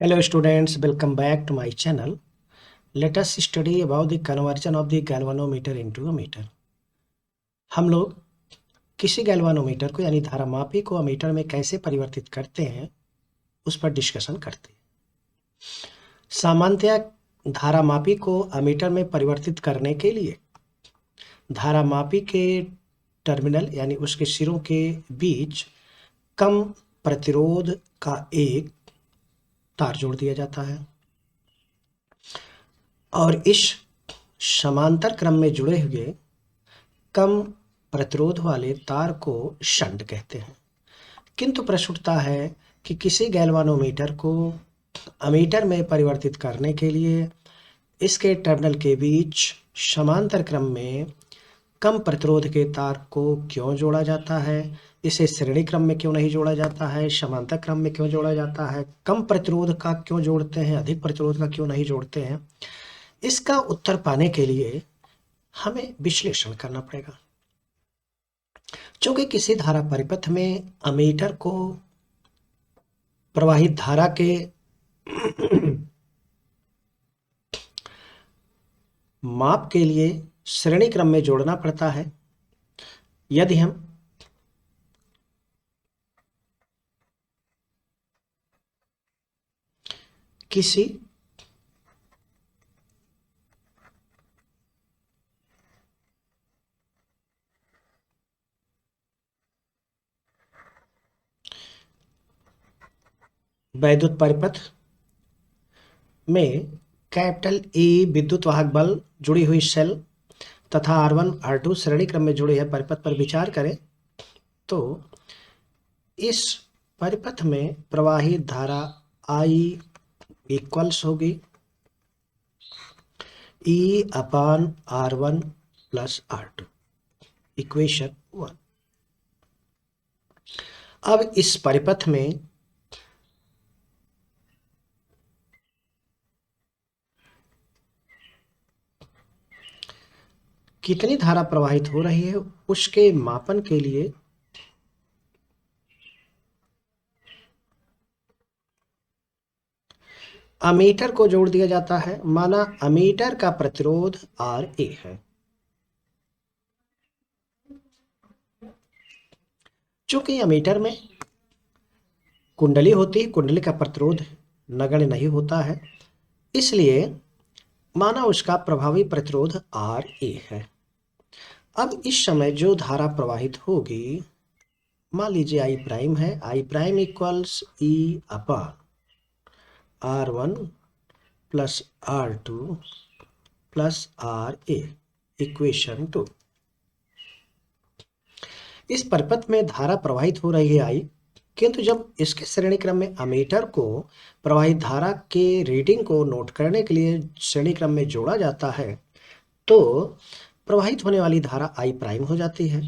Hello students, welcome back to my channel. Let us study about the conversion of the galvanometer into a meter. हम लोग किसी galvanometer को यानी धारामापी को ammeter में कैसे परिवर्तित करते हैं उस पर डिस्कशन करते हैं। सामान्यतया धारामापी को अमीटर में परिवर्तित करने के लिए धारामापी के टर्मिनल यानी उसके सिरों के बीच कम प्रतिरोध का एक तार जोड़ दिया जाता है और इस समांतर क्रम में जुड़े हुए कम प्रतिरोध वाले तार को शंट कहते हैं। किंतु प्रश्न उठता है कि किसी गैल्वानोमीटर को अमीटर में परिवर्तित करने के लिए इसके टर्मिनल के बीच समांतर क्रम में कम प्रतिरोध के तार को क्यों जोड़ा जाता है, इसे श्रेणी क्रम में क्यों नहीं जोड़ा जाता है, समांतर क्रम में क्यों जोड़ा जाता है, कम प्रतिरोध का क्यों जोड़ते हैं, अधिक प्रतिरोध का क्यों नहीं जोड़ते हैं। इसका उत्तर पाने के लिए हमें विश्लेषण करना पड़ेगा। चूंकि किसी धारा परिपथ में अमीटर को प्रवाहित धारा के माप के लिए श्रेणी क्रम में जोड़ना पड़ता है। यदि हम किसी वैद्युत परिपथ में कैपिटल ई विद्युत वाहक बल जुड़ी हुई सेल तथा R1 R2 श्रेणी क्रम में जुड़े हैं परिपथ पर विचार करें तो इस परिपथ में प्रवाहित धारा I इक्वल्स होगी E अपान R1 प्लस R2, इक्वेशन 1। अब इस परिपथ में कितनी धारा प्रवाहित हो रही है उसके मापन के लिए अमीटर को जोड़ दिया जाता है। माना अमीटर का प्रतिरोध RA है। चूंकि अमीटर में कुंडली होती है, कुंडली का प्रतिरोध नगण्य नहीं होता है, इसलिए माना उसका प्रभावी प्रतिरोध RA है। अब इस समय जो धारा प्रवाहित होगी, मान लीजिए I प्राइम है, I prime equals E upon R1 plus R2 plus RA, equation 2। इस परिपथ में धारा प्रवाहित हो रही है I, किंतु जब इसके श्रेणी क्रम में अमीटर को प्रवाहित धारा के रीडिंग को नोट करने के लिए श्रेणी क्रम में जोड़ा जाता है तो प्रवाहित होने वाली धारा I प्राइम हो जाती है।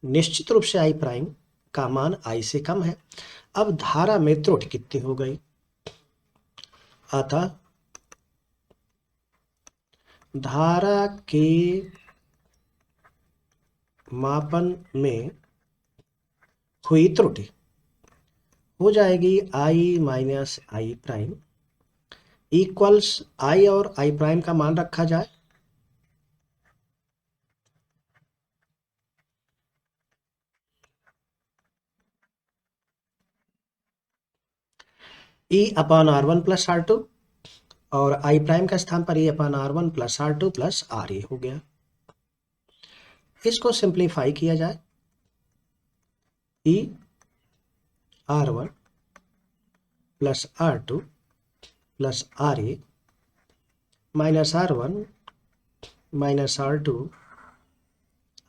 निश्चित रूप से I प्राइम का मान I से कम है। अब धारा में त्रुटि कितनी हो गई, अतः धारा के मापन में हुई त्रुटि हो जाएगी I minus I prime equals I और I प्राइम का मान रखा जाए E अपान R1 प्लस R2 और I प्राइम का स्थान पर E अपान R1 plus R2 plus RA हो गया। इसको सिंप्लीफाई किया जाए, E R1 plus R2 plus RA minus R1 minus R2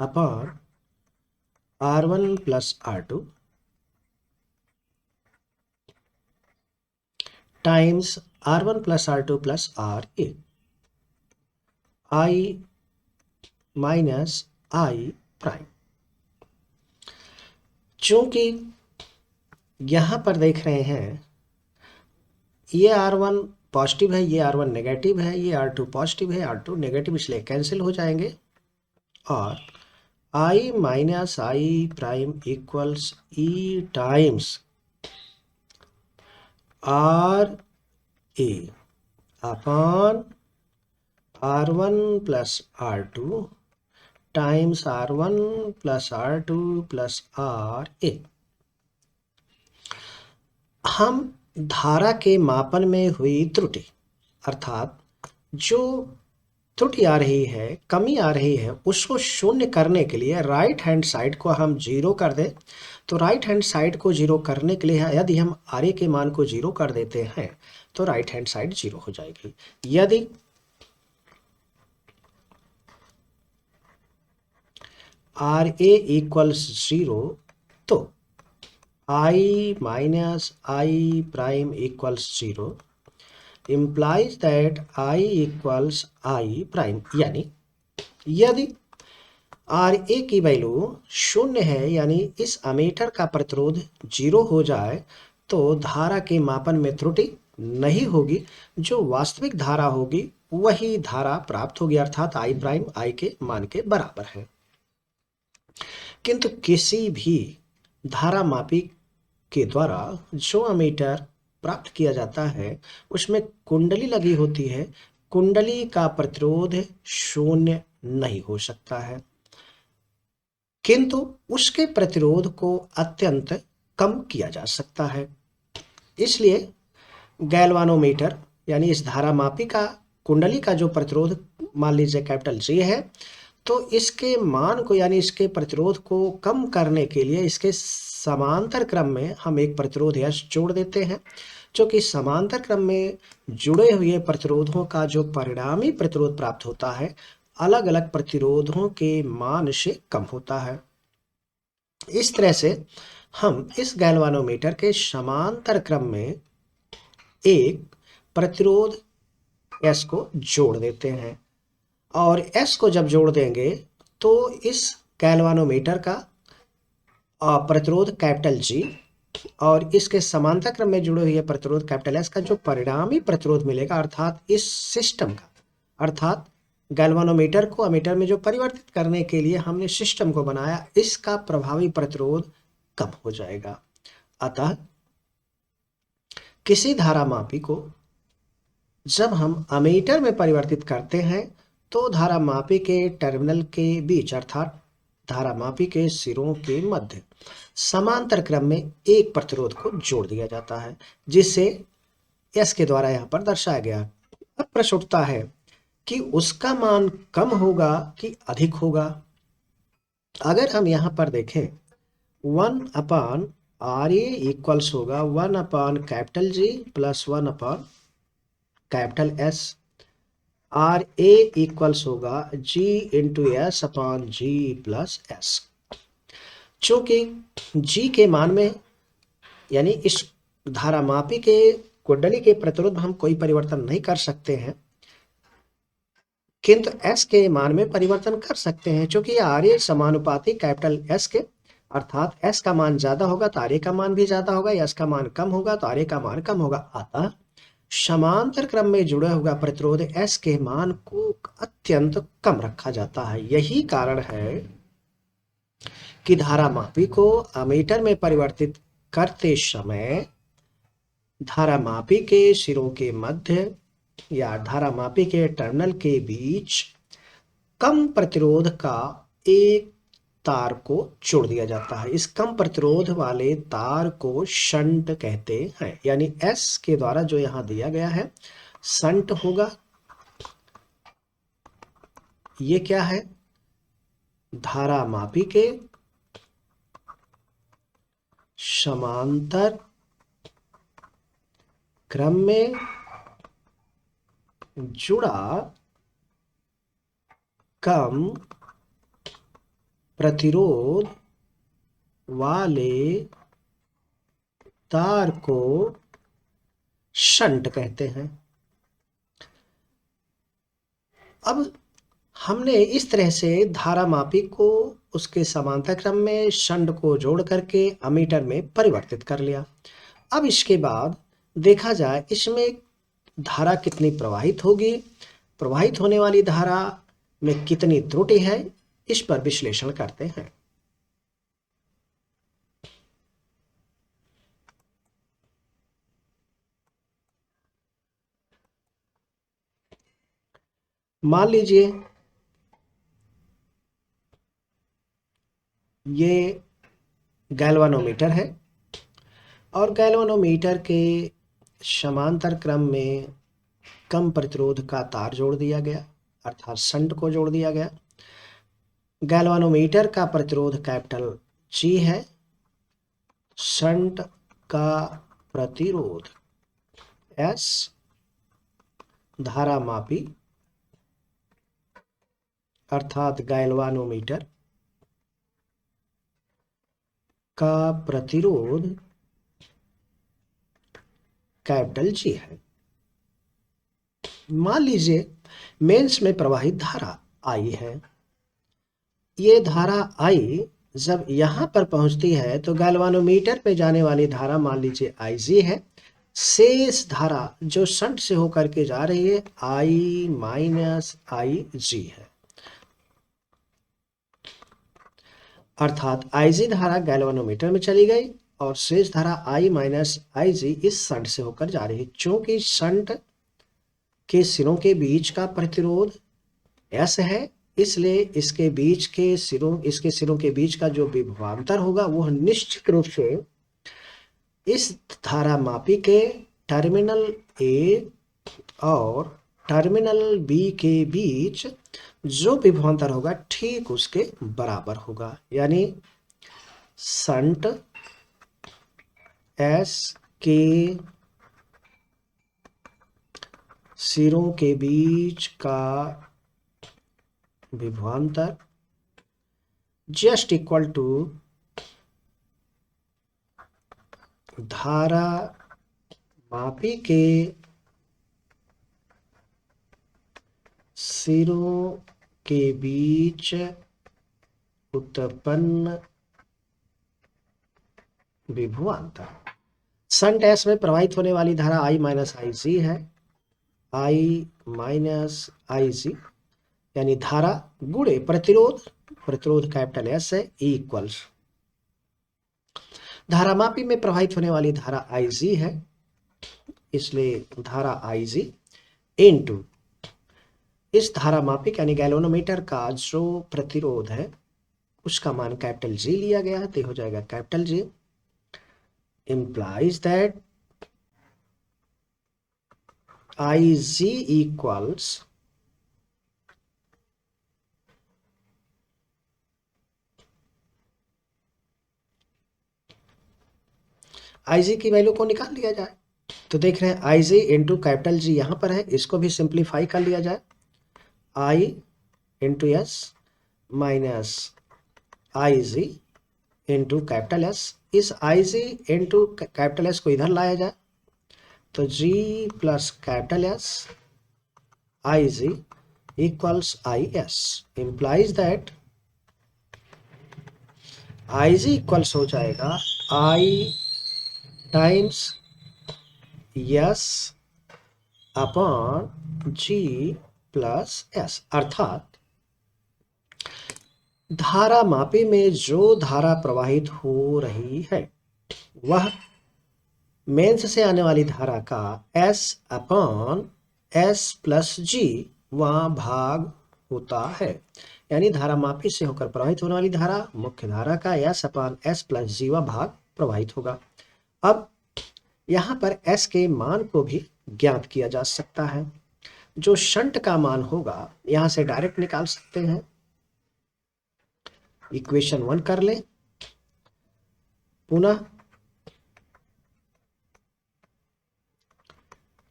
upon R1 plus R2 times R1 plus R2 plus RA, I minus I prime. चूंकि यहां पर देख रहे हैं ये R1 पॉजिटिव है, ये R1 नेगेटिव है, ये R2 पॉजिटिव है, R2 नेगेटिव, इसलिए कैंसिल हो जाएंगे और I minus I prime equals E times R A upon R1 plus R2 times R1 plus R2 plus RA। हम धारा के मापन में हुई त्रुटि अर्थात जो त्रुटि आ रही है, कमी आ रही है, उसको शून्य करने के लिए राइट हैंड साइड को हम जीरो कर दें। तो राइट हैंड साइड को जीरो करने के लिए यदि हम RA के मान को जीरो कर देते हैं तो राइट हैंड साइड जीरो हो जाएगी। यदि RA इक्वल्स जीरो तो I minus I prime equals zero implies that I equals I prime. यानी यदि RA की वैल्यू शून्य है यानी इस अमीटर का प्रतिरोध जीरो हो जाए तो धारा के मापन में त्रुटि नहीं होगी, जो वास्तविक धारा होगी वही धारा प्राप्त होगी अर्थात I प्राइम I के मान के बराबर है। किंतु किसी भी धारा मापी के द्वारा जो अमीटर प्राप्त किया जाता है उसमें कुंडली लगी होती है, कुंडली का प्रतिरोध शून्य नहीं हो सकता है, किंतु उसके प्रतिरोध को अत्यंत कम किया जा सकता है। इसलिए गैल्वानोमीटर यानी इस धारामापी का कुंडली का जो प्रतिरोध मान लीजिए कैपिटल G है, तो इसके मान को यानी इसके प्रतिरोध को कम करने के लिए इसके समांतर क्रम में हम एक प्रतिरोध S जोड़ देते हैं, जो कि समांतर क्रम में जुड़े हुए प्रतिरोधों का जो परिणामी प्रतिरोध प्राप्त होता है अलग अलग प्रतिरोधों के मान से कम होता है। इस तरह से हम इस गैल्वानोमीटर के समांतर क्रम में एक प्रतिरोध S को जोड़ देते हैं और S को जब जोड़ देंगे तो इस गैल्वानोमीटर का प्रतिरोध कैपिटल G और इसके समांतर क्रम में जुड़े हुए प्रतिरोध कैपिटल S का जो परिणामी प्रतिरोध मिलेगा अर्थात इस सिस्टम का, अर्थात गैल्वानोमीटर को अमीटर में जो परिवर्तित करने के लिए हमने सिस्टम को बनाया, इसका प्रभावी प्रतिरोध कम हो जाएगा। अतः किसी धारामापी को जब हम अमीटर में परिवर्तित करते हैं तो धारामापी के टर्मिनल के बीच अर्थात धारामापी के सिरों के मध्य समांतर क्रम में एक प्रतिरोध को जोड़ दिया जाता है, जिसे S के द्वारा यहाँ पर दर्शाया गया। अब प्रश्न उठता है कि उसका मान कम होगा कि अधिक होगा। अगर हम यहाँ पर देखें 1 अपान RA इक्वल्स होगा 1 अपान कैपिटल G प्लस 1 अपान कैपिटल S। RA इक्वल्स होगा G इंटू S अपान G प्लस S। चूंकि G के मान में यानी इस धारामापी के कुंडली के प्रतिरोध में हम कोई परिवर्तन नहीं कर सकते हैं, किंतु S के मान में परिवर्तन कर सकते हैं। चूंकि RA समानुपाती कैपिटल S के अर्थात S का मान ज्यादा होगा तो RA का मान भी ज्यादा होगा, S का मान कम होगा तो RA का मान कम होगा। अतः समांतर क्रम में जुड़ा हुआ प्रतिरोध S के मान को अत्यंत कम रखा जाता है। यही कारण है कि धारामापी को अमीटर में परिवर्तित करते समय धारामापी के सिरों के मध्य या धारामापी के टर्मिनल के बीच कम प्रतिरोध का एक तार को जोड़ दिया जाता है। इस कम प्रतिरोध वाले तार को शंट कहते हैं, यानी S के द्वारा जो यहां दिया गया है शंट होगा। ये क्या है? धारामापी के समांतर क्रम में जुड़ा कम प्रतिरोध वाले तार को शंट कहते हैं। अब हमने इस तरह से धारामापी को उसके समांतर क्रम में शंट को जोड़ करके अमीटर में परिवर्तित कर लिया। अब इसके बाद देखा जाए इसमें धारा कितनी प्रवाहित होगी, प्रवाहित होने वाली धारा में कितनी त्रुटि है, इस पर विश्लेषण करते हैं। मान लीजिए ये गैल्वानोमीटर है और गैल्वानोमीटर के समांतर क्रम में कम प्रतिरोध का तार जोड़ दिया गया, अर्थात शंट को जोड़ दिया गया। गैल्वानोमीटर का प्रतिरोध कैपिटल जी है, शंट का प्रतिरोध एस, धारा मापी अर्थात गैल्वानोमीटर का प्रतिरोध कैपिटल जी है। मान लीजिए मेंस में प्रवाहित धारा आई है। ये धारा आई जब यहां पर पहुंचती है तो गैल्वानोमीटर पे जाने वाली धारा मान लीजिए IG है। शेष धारा जो शंट से होकर के जा रही है I माइनस IG है, अर्थात IG धारा गैल्वानोमीटर में चली गई और शेष धारा I माइनस IG इस शंट से होकर जा रही है। चूंकि शंट के सिरों के बीच का प्रतिरोध S है, इसलिए इसके सिरों के बीच का जो विभवांतर होगा वह निश्चित रूप से इस धारा मापी के टर्मिनल A और टर्मिनल B के बीच जो विभवांतर होगा ठीक उसके बराबर होगा। यानी शंट S के सिरों के बीच का विभवांतर जस्ट इक्वल टू धारा मापी के सिरों के बीच उत्पन्न विभवांतर। शंट S में प्रवाहित होने वाली धारा I माइनस IG है, I माइनस IG यानी धारा गुणे प्रतिरोध कैपिटल S है, इक्वल्स धारा मापी में प्रवाहित होने वाली धारा IG है, इसलिए धारा IG इनटू इस धारा मापिक यानी गैल्वेनोमीटर का जो प्रतिरोध है उसका मान कैपिटल G लिया गया है, तो हो जाएगा capital G implies that IG equals IG की वैल्यू को निकाल लिया जाए। तो देख रहे हैं IG इंटू कैपिटल G यहां पर है, इसको भी सिंप्लीफाई कर लिया जाए। I into S minus IG into capital S, इस IG इंटू कैपिटल S को इधर लाया जाए तो G plus capital S IG equals IS implies that IG equals हो जाएगा I times S upon G plus S, अर्थात धारा मापी में जो धारा प्रवाहित हो रही है वह मेंस से आने वाली धारा का S upon S plus G वहां भाग होता है। यानी धारा मापी से होकर प्रवाहित होने वाली धारा मुख्य धारा का S upon S plus G वह भाग प्रवाहित होगा। अब यहां पर S के मान को भी ज्ञात किया जा सकता है। जो शंट का मान होगा यहां से डायरेक्ट निकाल सकते हैं। इक्वेशन 1 कर ले पुनः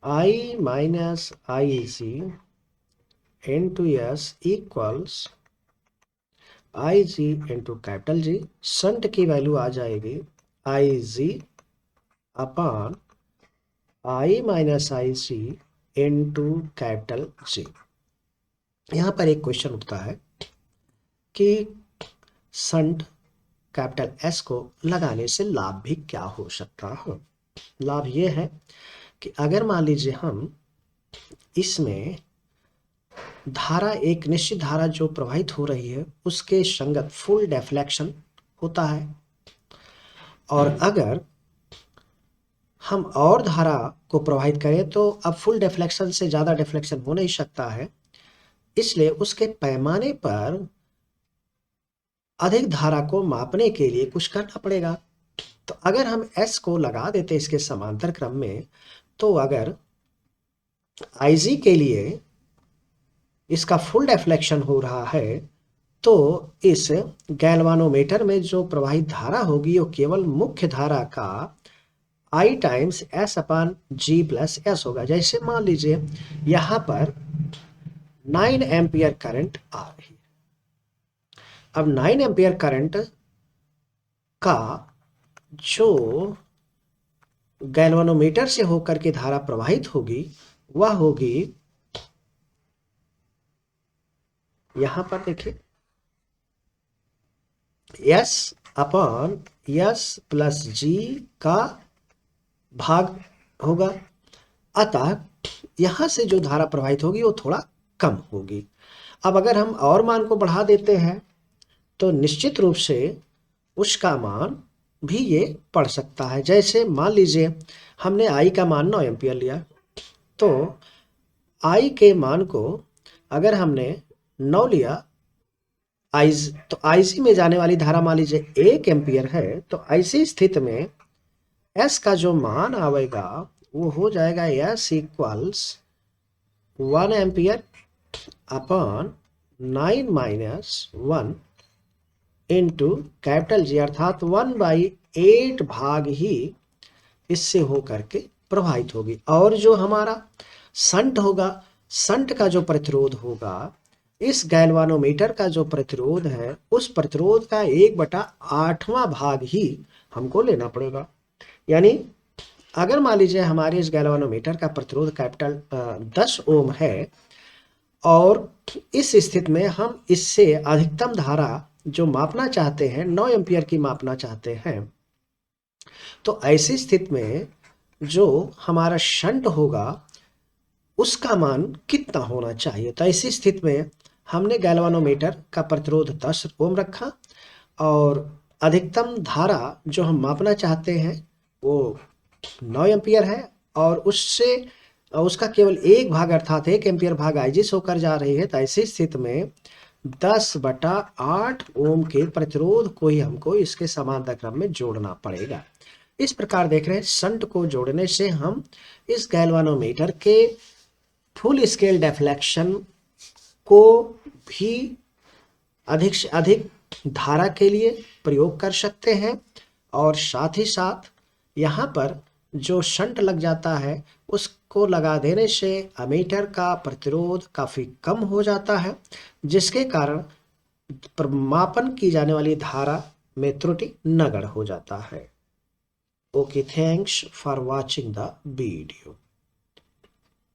I minus IG into S equals IG into capital G। Shunt की वैल्यू आ जाएगी IG upon I minus IG into capital G। यहां पर एक क्वेश्चन उठता है कि शंट कैपिटल S को लगाने से लाभ भी क्या हो सकता है। लाभ ये है कि अगर मान लीजिए हम इसमें धारा एक निश्चित धारा जो प्रवाहित हो रही है उसके संगत फुल डिफ्लेक्शन होता है, और अगर हम और धारा को प्रवाहित करें तो अब फुल डिफ्लेक्शन से ज़्यादा डिफ्लेक्शन हो नहीं सकता है, इसलिए उसके पैमाने पर अधिक धारा को मापने के लिए कुछ करना पड़ेगा। तो अगर हम S को लगा देते इसके समांतर क्रम में, तो अगर IG के लिए इसका फुल डिफ्लेक्शन हो रहा है, तो इस गैल्वानोमीटर में जो प्रवाहित धारा होगी वो केवल मुख्य धारा का I times S upon G plus S होगा। जैसे मान लीजिए यहां पर 9 एम्पियर करंट आ रही है। अब 9 एम्पियर करंट का जो गैल्वानोमीटर से होकर के धारा प्रवाहित होगी वह होगी, यहां पर देखिए S upon S plus G का भाग होगा। अतः यहां से जो धारा प्रवाहित होगी वो थोड़ा कम होगी। अब अगर हम और मान को बढ़ा देते हैं तो निश्चित रूप से उसका मान भी ये बढ़ सकता है। जैसे मान लीजिए हमने I का मान 9 एम्पियर लिया, तो I के मान को अगर हमने 9 लिया, तो IC में जाने वाली धारा मान लीजिए 1 एम्पियर है, तो ऐसी स्थिति में S का जो मान आएगा वो हो जाएगा S equals 1 ampere upon 9 minus 1 into capital G, अर्थात 1/8 भाग ही इससे होकर के प्रवाहित होगी। और जो हमारा संट होगा, संट का जो प्रतिरोध होगा, इस गैल्वानोमीटर का जो प्रतिरोध है उस प्रतिरोध का 1/8वां भाग ही हमको लेना पड़ेगा। यानी अगर मान लीजिए हमारे इस गैल्वानोमीटर का प्रतिरोध कैपिटल 10 ओम है और इस स्थिति में हम इससे अधिकतम धारा जो मापना चाहते हैं 9 एम्पियर की मापना चाहते हैं, तो ऐसी स्थिति में जो हमारा शंट होगा उसका मान कितना होना चाहिए। तो ऐसी स्थिति में हमने गैल्वानोमीटर का प्रतिरोध 10 ओम रखा और अधिकतम धारा जो हम मापना चाहते हैं वो 9 एम्पियर है और उससे उसका केवल एक भाग अर्थात 1 एम्पियर भाग IG से होकर जा रही है। तो ऐसी स्थिति में 10/8 ओम के प्रतिरोध को ही हमको इसके समांतर क्रम में जोड़ना पड़ेगा। इस प्रकार देख रहे हैं शंट को जोड़ने से हम इस गैल्वानोमीटर के फुल स्केल डिफ्लेक्शन को भी अधिक से अधिक धारा के लिए प्रयोग कर सकते हैं और साथ ही साथ यहाँ पर जो शंट लग जाता है उसको लगा देने से अमीटर का प्रतिरोध काफ़ी कम हो जाता है, जिसके कारण मापन की जाने वाली धारा में त्रुटि नगण्य हो जाता है। Okay, thanks for watching the video.